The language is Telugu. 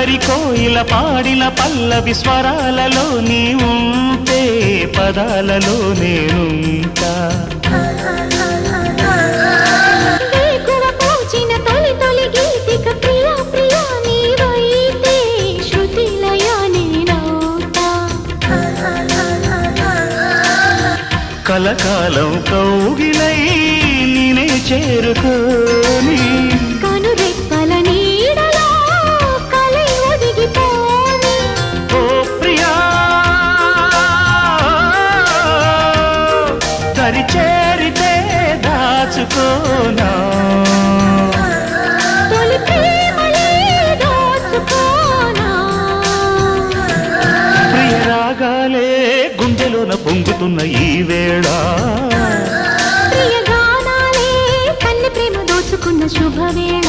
అల్లరి కోయిల పాడిన పల్లవి స్వరాలలో నీ ఉంటే పదాలలో నేనుంటా కలకాలం కౌగిలై నేనే చేరుకోని కనురెప్పల నీడలో కలై ఒదిగిపోని ఓ ప్రియా దరి చేరితే దాచుకోనా తొలి ప్రేమలే దోచుకోనా ప్రియ రాగాలే గుండెలోన పొంగుతున్న ఈ వేళ ప్రియ గానాలే కన్నె ప్రేమ దోచుకున్న శుభవేళ